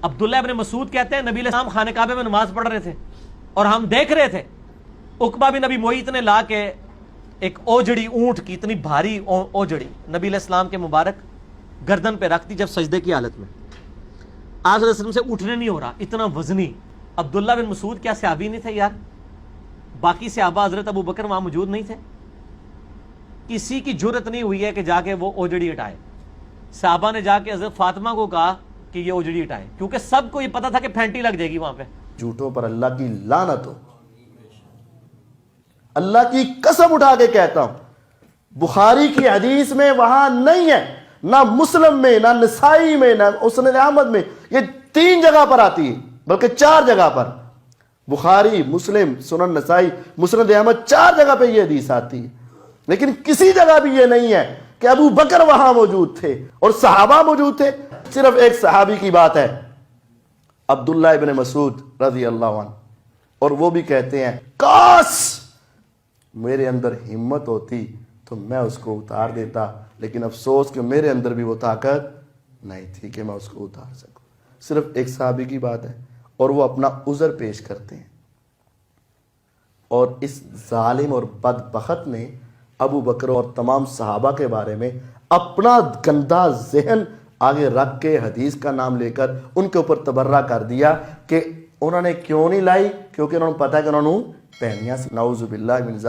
عبداللہ ابن مسعود کہتے ہیں نبی علیہ السلام خانہ کعبہ میں نماز پڑھ رہے تھے اور ہم دیکھ رہے تھے، عقبہ بن نبی معیط نے لا کے ایک اوجڑی اونٹ کی، اتنی بھاری اوجڑی نبی علیہ السلام کے مبارک گردن پہ رکھ دی جب سجدے کی حالت میں، آپ صلی اللہ علیہ وسلم سے اٹھنے نہیں ہو رہا، اتنا وزنی۔ عبداللہ بن مسعود کیا صحابی نہیں تھے یار؟ باقی صحابہ حضرت ابو بکر وہاں موجود نہیں تھے؟ کسی کی جرت نہیں ہوئی ہے کہ جا کے وہ اوجڑی ہٹائے۔ صحابہ نے جا کے حضرت فاطمہ کو کہا کہ یہ اوجڑی ہٹائے، کیونکہ سب کو یہ پتا تھا کہ پھینٹی لگ جائے گی وہاں پہ۔ جھوٹوں پر اللہ کی لعنت ہو۔ اللہ کی قسم اٹھا کے کہتا ہوں، بخاری کی حدیث میں وہاں نہیں ہے، نہ مسلم میں، نہ نسائی میں، نہ مسند احمد میں، یہ 3 جگہ پر آتی ہے، بلکہ 4 جگہ پر، بخاری، مسلم، سنن نسائی، مسند احمد، 4 جگہ پہ یہ حدیث آتی ہے، لیکن کسی جگہ بھی یہ نہیں ہے کہ ابو بکر وہاں موجود تھے اور صحابہ موجود تھے۔ صرف ایک صحابی کی بات ہے، عبداللہ ابن مسعود رضی اللہ عنہ، اور وہ بھی کہتے ہیں کاش میرے اندر ہمت ہوتی تو میں اس کو اتار دیتا، لیکن افسوس کہ میرے اندر بھی وہ طاقت نہیں تھی کہ میں اس کو اتار سکوں۔ صرف ایک صحابی کی بات ہے اور وہ اپنا عذر پیش کرتے ہیں، اور اس ظالم اور بدبخت نے ابو بکر اور تمام صحابہ کے بارے میں اپنا گندا ذہن آگے رکھ کے حدیث کا نام لے کر ان کے اوپر تبرہ کر دیا کہ انہوں نے کیوں نہیں لائی، کیونکہ انہوں نے پتا کہ انہوں نے پہنیاں۔ نعوذ باللہ من ذالک۔